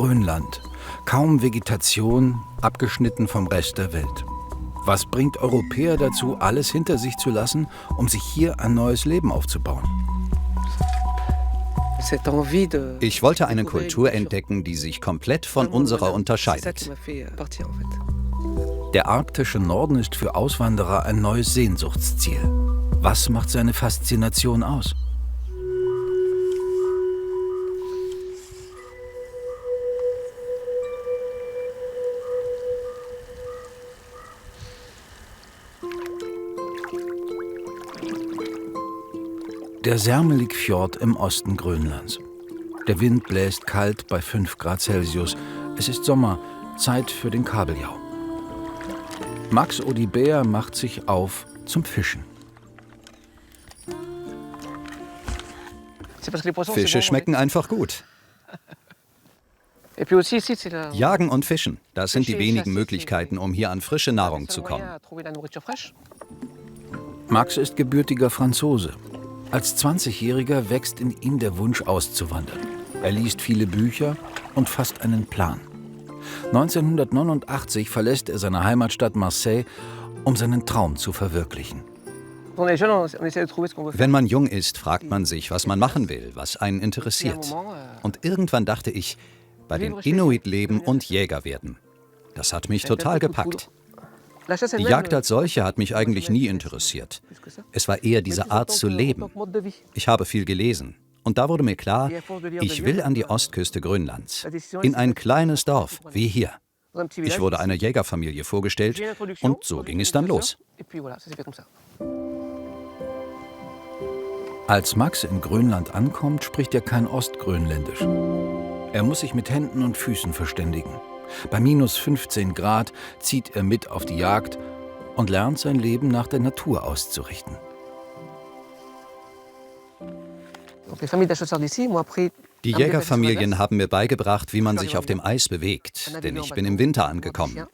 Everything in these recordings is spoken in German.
Grönland. Kaum Vegetation, abgeschnitten vom Rest der Welt. Was bringt Europäer dazu, alles hinter sich zu lassen, um sich hier ein neues Leben aufzubauen? Ich wollte eine Kultur entdecken, die sich komplett von unserer unterscheidet. Der arktische Norden ist für Auswanderer ein neues Sehnsuchtsziel. Was macht seine Faszination aus? Der Sermelikfjord im Osten Grönlands. Der Wind bläst kalt bei 5 Grad Celsius. Es ist Sommer, Zeit für den Kabeljau. Max Audibert macht sich auf zum Fischen. Fische schmecken einfach gut. Jagen und Fischen, das sind die wenigen Möglichkeiten, um hier an frische Nahrung zu kommen. Max ist gebürtiger Franzose. Als 20-Jähriger wächst in ihm der Wunsch auszuwandern. Er liest viele Bücher und fasst einen Plan. 1989 verlässt er seine Heimatstadt Marseille, um seinen Traum zu verwirklichen. Wenn man jung ist, fragt man sich, was man machen will, was einen interessiert. Und irgendwann dachte ich, bei den Inuit leben und Jäger werden. Das hat mich total gepackt. Die Jagd als solche hat mich eigentlich nie interessiert. Es war eher diese Art zu leben. Ich habe viel gelesen. Und da wurde mir klar, ich will an die Ostküste Grönlands. In ein kleines Dorf, wie hier. Ich wurde einer Jägerfamilie vorgestellt und so ging es dann los. Als Max in Grönland ankommt, spricht er kein Ostgrönländisch. Er muss sich mit Händen und Füßen verständigen. Bei minus 15 Grad zieht er mit auf die Jagd und lernt sein Leben nach der Natur auszurichten. Die Jägerfamilien haben mir beigebracht, wie man sich auf dem Eis bewegt, denn ich bin im Winter angekommen.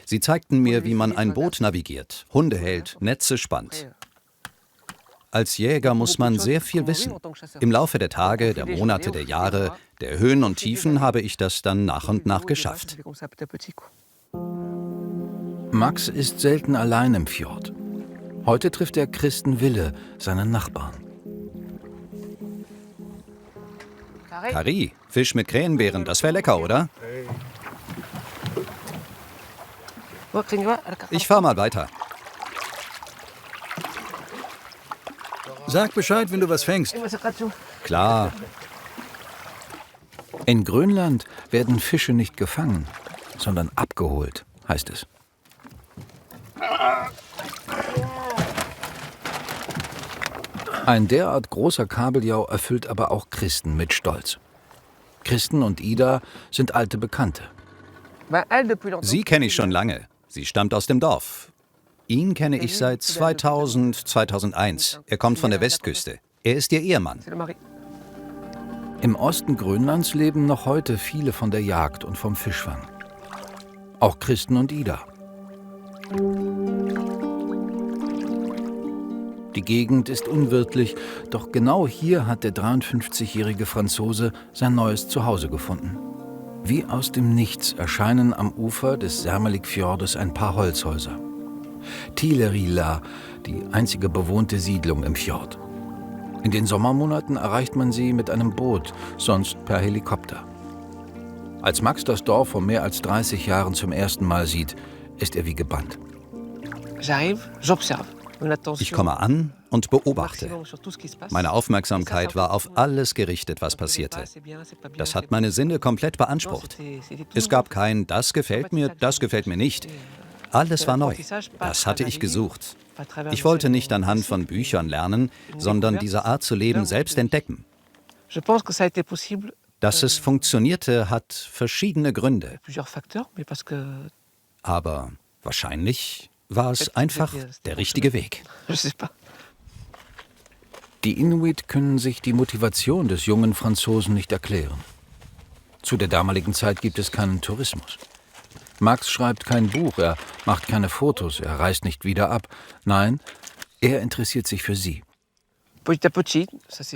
Sie zeigten mir, wie man ein Boot navigiert, Hunde hält, Netze spannt. Als Jäger muss man sehr viel wissen. Im Laufe der Tage, der Monate, der Jahre, der Höhen und Tiefen habe ich das dann nach und nach geschafft. Max ist selten allein im Fjord. Heute trifft er Kristen Wille, seinen Nachbarn. Curry, Fisch mit Krähenbeeren, das wäre lecker, oder? Ich fahr mal weiter. Sag Bescheid, wenn du was fängst. Klar. In Grönland werden Fische nicht gefangen, sondern abgeholt, heißt es. Ein derart großer Kabeljau erfüllt aber auch Kristen mit Stolz. Kristen und Ida sind alte Bekannte. Sie kenne ich schon lange. Sie stammt aus dem Dorf. Ihn kenne ich seit 2000, 2001. Er kommt von der Westküste. Er ist ihr Ehemann. Im Osten Grönlands leben noch heute viele von der Jagd und vom Fischfang. Auch Kristen und Ida. Die Gegend ist unwirtlich, doch genau hier hat der 53-jährige Franzose sein neues Zuhause gefunden. Wie aus dem Nichts erscheinen am Ufer des Sermelikfjordes ein paar Holzhäuser. Tilerila, die einzige bewohnte Siedlung im Fjord. In den Sommermonaten erreicht man sie mit einem Boot, sonst per Helikopter. Als Max das Dorf vor mehr als 30 Jahren zum ersten Mal sieht, ist er wie gebannt. Ich komme an und beobachte. Meine Aufmerksamkeit war auf alles gerichtet, was passierte. Das hat meine Sinne komplett beansprucht. Es gab kein „das gefällt mir nicht“. Alles war neu. Das hatte ich gesucht. Ich wollte nicht anhand von Büchern lernen, sondern diese Art zu leben selbst entdecken. Dass es funktionierte, hat verschiedene Gründe. Aber wahrscheinlich war es einfach der richtige Weg. Die Inuit können sich die Motivation des jungen Franzosen nicht erklären. Zu der damaligen Zeit gibt es keinen Tourismus. Max schreibt kein Buch, er macht keine Fotos, er reist nicht wieder ab. Nein, er interessiert sich für sie.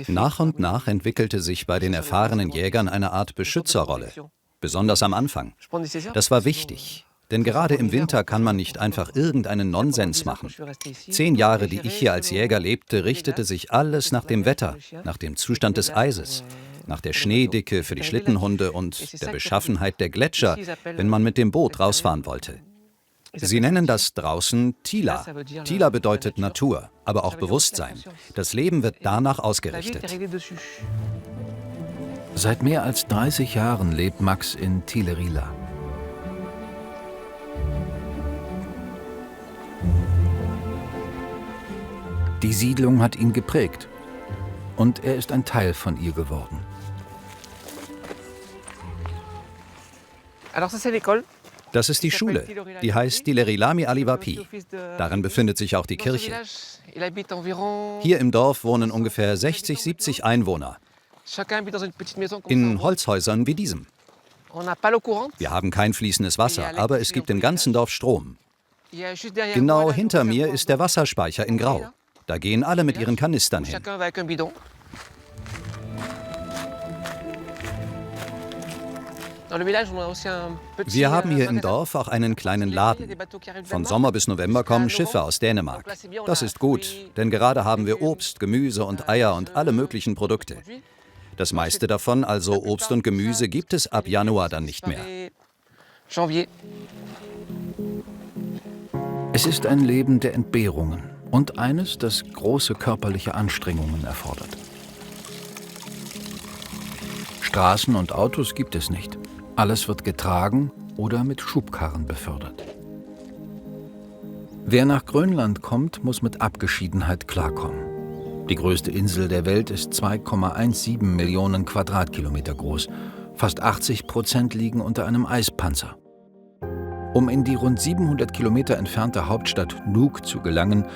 Nach und nach entwickelte sich bei den erfahrenen Jägern eine Art Beschützerrolle. besonders am Anfang. Das war wichtig, denn gerade im Winter kann man nicht einfach irgendeinen Nonsens machen. 10 Jahre, die ich hier als Jäger lebte, richtete sich alles nach dem Wetter, nach dem Zustand des Eises, nach der Schneedicke für die Schlittenhunde und der Beschaffenheit der Gletscher, wenn man mit dem Boot rausfahren wollte. Sie nennen das draußen Tila. Tila bedeutet Natur, aber auch Bewusstsein. Das Leben wird danach ausgerichtet. Seit mehr als 30 Jahren lebt Max in Tilerila. Die Siedlung hat ihn geprägt und er ist ein Teil von ihr geworden. Das ist die Schule, die heißt Tilerilami Alivapi. Darin befindet sich auch die Kirche. Hier im Dorf wohnen ungefähr 60, 70 Einwohner. In Holzhäusern wie diesem. Wir haben kein fließendes Wasser, aber es gibt im ganzen Dorf Strom. Genau hinter mir ist der Wasserspeicher in Grau. Da gehen alle mit ihren Kanistern hin. Wir haben hier im Dorf auch einen kleinen Laden. Von Sommer bis November kommen Schiffe aus Dänemark. Das ist gut, denn gerade haben wir Obst, Gemüse und Eier und alle möglichen Produkte. Das meiste davon, also Obst und Gemüse, gibt es ab Januar dann nicht mehr. Es ist ein Leben der Entbehrungen und eines, das große körperliche Anstrengungen erfordert. Straßen und Autos gibt es nicht. Alles wird getragen oder mit Schubkarren befördert. Wer nach Grönland kommt, muss mit Abgeschiedenheit klarkommen. Die größte Insel der Welt ist 2,17 Millionen Quadratkilometer groß. Fast 80% liegen unter einem Eispanzer. Um in die rund 700 Kilometer entfernte Hauptstadt Nuuk zu gelangen,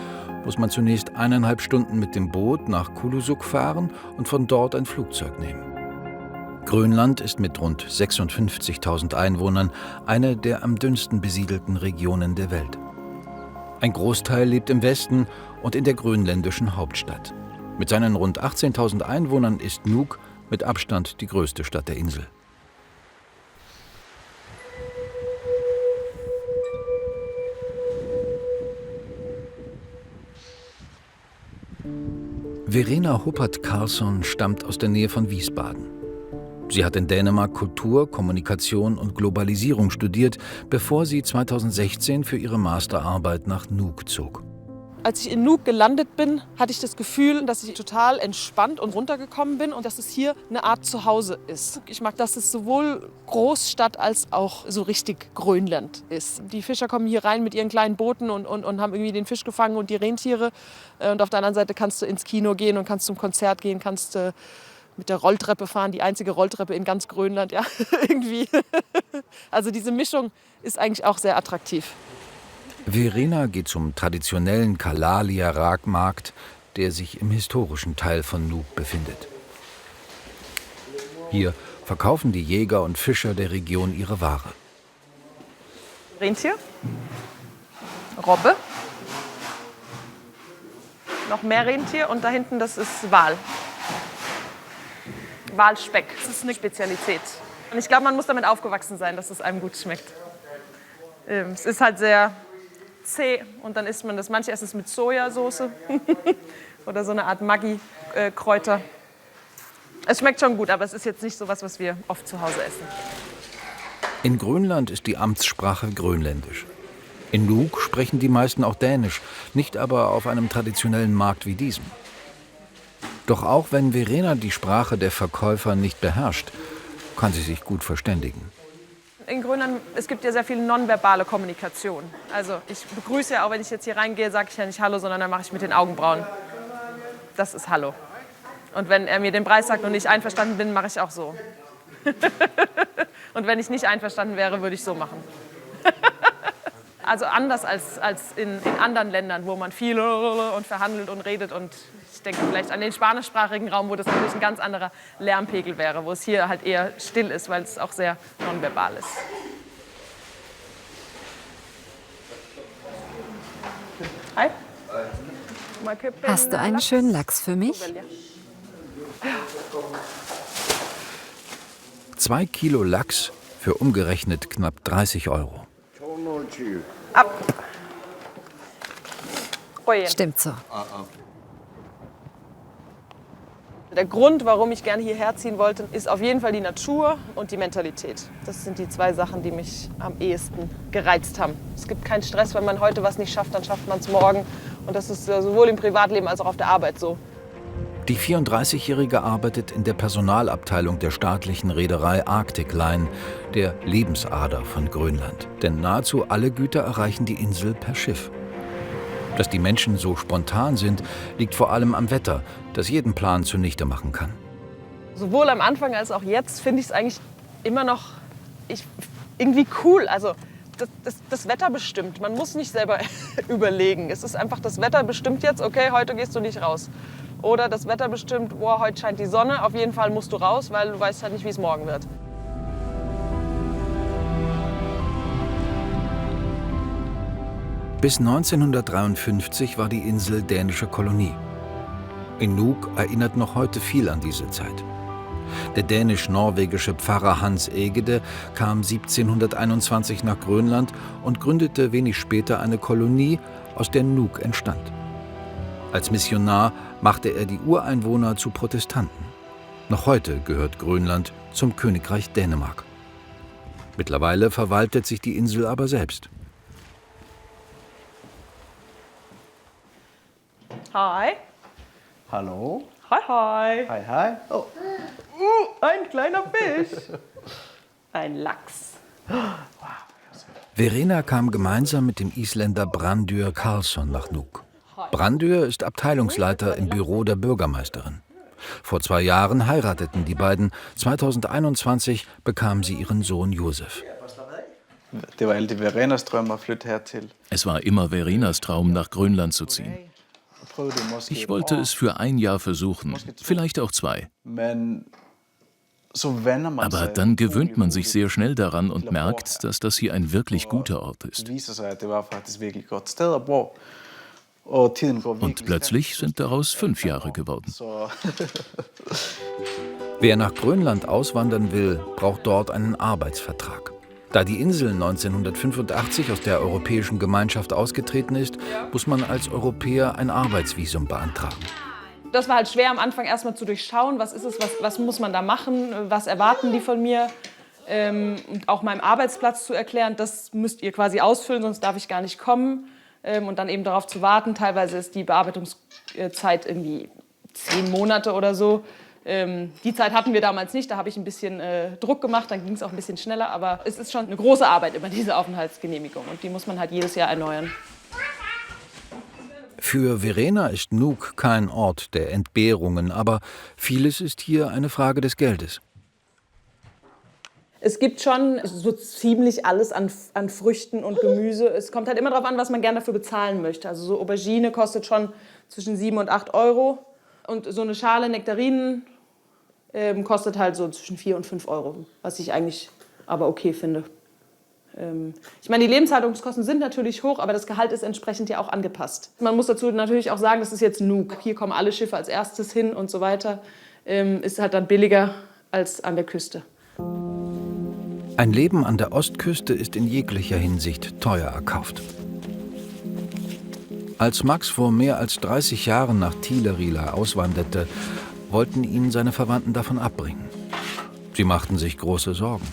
muss man zunächst 1,5 Stunden mit dem Boot nach Kulusuk fahren und von dort ein Flugzeug nehmen. Grönland ist mit rund 56.000 Einwohnern eine der am dünnsten besiedelten Regionen der Welt. Ein Großteil lebt im Westen und in der grönländischen Hauptstadt. Mit seinen rund 18.000 Einwohnern ist Nuuk mit Abstand die größte Stadt der Insel. Verena Huppert-Carlsson stammt aus der Nähe von Wiesbaden. Sie hat in Dänemark Kultur, Kommunikation und Globalisierung studiert, bevor sie 2016 für ihre Masterarbeit nach Nuuk zog. Als ich in Nuuk gelandet bin, hatte ich das Gefühl, dass ich total entspannt und runtergekommen bin und dass es hier eine Art Zuhause ist. Ich mag, dass es sowohl Großstadt als auch so richtig Grönland ist. Die Fischer kommen hier rein mit ihren kleinen Booten und haben irgendwie den Fisch gefangen und die Rentiere. Und auf der anderen Seite kannst du ins Kino gehen und kannst zum Konzert gehen, kannst mit der Rolltreppe fahren, die einzige Rolltreppe in ganz Grönland, ja, irgendwie. Also diese Mischung ist eigentlich auch sehr attraktiv. Verena geht zum traditionellen Kalalia-Ragmarkt, der sich im historischen Teil von Nuuk befindet. Hier verkaufen die Jäger und Fischer der Region ihre Ware. Rentier, Robbe, noch mehr Rentier und da hinten, das ist Wal. Walspeck, das ist eine Spezialität. Und ich glaube, man muss damit aufgewachsen sein, dass es einem gut schmeckt. Es ist halt sehr zäh und dann isst man das. Manche essen es mit Sojasauce oder so eine Art Maggi-Kräuter. Es schmeckt schon gut, aber es ist jetzt nicht so was wir oft zu Hause essen. In Grönland ist die Amtssprache Grönländisch. In Nuuk sprechen die meisten auch Dänisch, nicht aber auf einem traditionellen Markt wie diesem. Doch auch wenn Verena die Sprache der Verkäufer nicht beherrscht, kann sie sich gut verständigen. In Grönland, es gibt ja sehr viel nonverbale Kommunikation. Also ich begrüße ja auch, wenn ich jetzt hier reingehe, sage ich ja nicht Hallo, sondern dann mache ich mit den Augenbrauen. Das ist Hallo. Und wenn er mir den Preis sagt und ich einverstanden bin, mache ich auch so. Und wenn ich nicht einverstanden wäre, würde ich so machen. Also anders als in anderen Ländern, wo man viel und verhandelt und redet. Und ich denke vielleicht an den spanischsprachigen Raum, wo das natürlich ein ganz anderer Lärmpegel wäre, wo es hier halt eher still ist, weil es auch sehr nonverbal ist. Hi. Hast du einen schönen Lachs für mich? 2 Kilo Lachs, für umgerechnet knapp 30 Euro. Ab. Stimmt so. Der Grund, warum ich gerne hierher ziehen wollte, ist auf jeden Fall die Natur und die Mentalität. Das sind die zwei Sachen, die mich am ehesten gereizt haben. Es gibt keinen Stress, wenn man heute was nicht schafft, dann schafft man es morgen. Und das ist sowohl im Privatleben als auch auf der Arbeit so. Die 34-Jährige arbeitet in der Personalabteilung der staatlichen Reederei Arctic Line, der Lebensader von Grönland. Denn nahezu alle Güter erreichen die Insel per Schiff. Dass die Menschen so spontan sind, liegt vor allem am Wetter, das jeden Plan zunichte machen kann. Sowohl am Anfang als auch jetzt finde ich es eigentlich immer noch irgendwie cool. Also das Wetter bestimmt. Man muss nicht selber überlegen. Es ist einfach, das Wetter bestimmt jetzt, okay, heute gehst du nicht raus. Oder das Wetter bestimmt, boah, heute scheint die Sonne, auf jeden Fall musst du raus, weil du weißt halt nicht, wie es morgen wird. Bis 1953 war die Insel dänische Kolonie. In Nuuk erinnert noch heute viel an diese Zeit. Der dänisch-norwegische Pfarrer Hans Egede kam 1721 nach Grönland und gründete wenig später eine Kolonie, aus der Nuuk entstand. Als Missionar machte er die Ureinwohner zu Protestanten. Noch heute gehört Grönland zum Königreich Dänemark. Mittlerweile verwaltet sich die Insel aber selbst. Hi. Hallo. Hi, hi. Hi, hi. Oh. Ein kleiner Fisch. Ein Lachs. Verena kam gemeinsam mit dem Isländer Brandur Karlsson nach Nuuk. Brandur ist Abteilungsleiter im Büro der Bürgermeisterin. Vor 2 Jahren heirateten die beiden. 2021 bekam sie ihren Sohn Josef. Es war immer Verenas Traum, nach Grönland zu ziehen. Ich wollte es für 1 Jahr versuchen, vielleicht auch 2. Aber dann gewöhnt man sich sehr schnell daran und merkt, dass das hier ein wirklich guter Ort ist. Und plötzlich sind daraus 5 Jahre geworden. Wer nach Grönland auswandern will, braucht dort einen Arbeitsvertrag. Da die Insel 1985 aus der Europäischen Gemeinschaft ausgetreten ist, muss man als Europäer ein Arbeitsvisum beantragen. Das war halt schwer am Anfang erstmal zu durchschauen, was ist es, was muss man da machen, was erwarten die von mir. Und auch meinem Arbeitsplatz zu erklären, das müsst ihr quasi ausfüllen, sonst darf ich gar nicht kommen. Und dann eben darauf zu warten. Teilweise ist die Bearbeitungszeit irgendwie 10 Monate oder so. Die Zeit hatten wir damals nicht, da habe ich ein bisschen Druck gemacht, dann ging es auch ein bisschen schneller. Aber es ist schon eine große Arbeit, immer diese Aufenthaltsgenehmigung. Und die muss man halt jedes Jahr erneuern. Für Verena ist Nuuk kein Ort der Entbehrungen, aber vieles ist hier eine Frage des Geldes. Es gibt schon so ziemlich alles an Früchten und Gemüse. Es kommt halt immer darauf an, was man gerne dafür bezahlen möchte. Also so Aubergine kostet schon zwischen 7 und 8 Euro. Und so eine Schale Nektarinen kostet halt so zwischen 4 und 5 Euro, was ich eigentlich aber okay finde. Ich meine, die Lebenshaltungskosten sind natürlich hoch, aber das Gehalt ist entsprechend ja auch angepasst. Man muss dazu natürlich auch sagen, das ist jetzt Nuuk. Hier kommen alle Schiffe als erstes hin und so weiter. Ist halt dann billiger als an der Küste. Ein Leben an der Ostküste ist in jeglicher Hinsicht teuer erkauft. Als Max vor mehr als 30 Jahren nach Tiilerila auswanderte, wollten ihn seine Verwandten davon abbringen. Sie machten sich große Sorgen.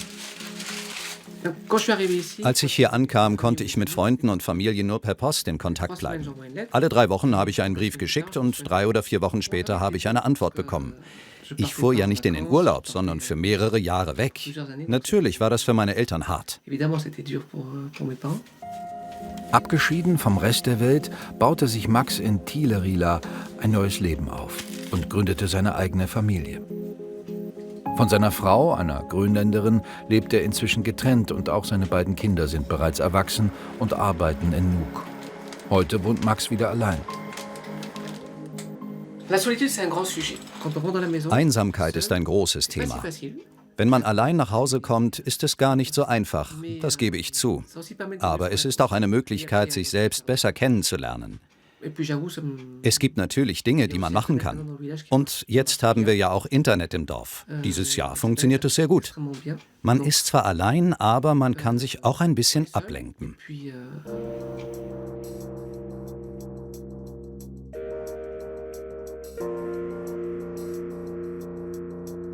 Als ich hier ankam, konnte ich mit Freunden und Familie nur per Post in Kontakt bleiben. Alle 3 Wochen habe ich einen Brief geschickt und 3 oder 4 Wochen später habe ich eine Antwort bekommen. Ich fuhr ja nicht in den Urlaub, sondern für mehrere Jahre weg. Natürlich war das für meine Eltern hart. Abgeschieden vom Rest der Welt baute sich Max in Tiilerila ein neues Leben auf und gründete seine eigene Familie. Von seiner Frau, einer Grönländerin, lebt er inzwischen getrennt und auch seine beiden Kinder sind bereits erwachsen und arbeiten in Nuuk. Heute wohnt Max wieder allein. Einsamkeit ist ein großes Thema. Wenn man allein nach Hause kommt, ist es gar nicht so einfach, das gebe ich zu. Aber es ist auch eine Möglichkeit, sich selbst besser kennenzulernen. Es gibt natürlich Dinge, die man machen kann. Und jetzt haben wir ja auch Internet im Dorf. Dieses Jahr funktioniert es sehr gut. Man ist zwar allein, aber man kann sich auch ein bisschen ablenken.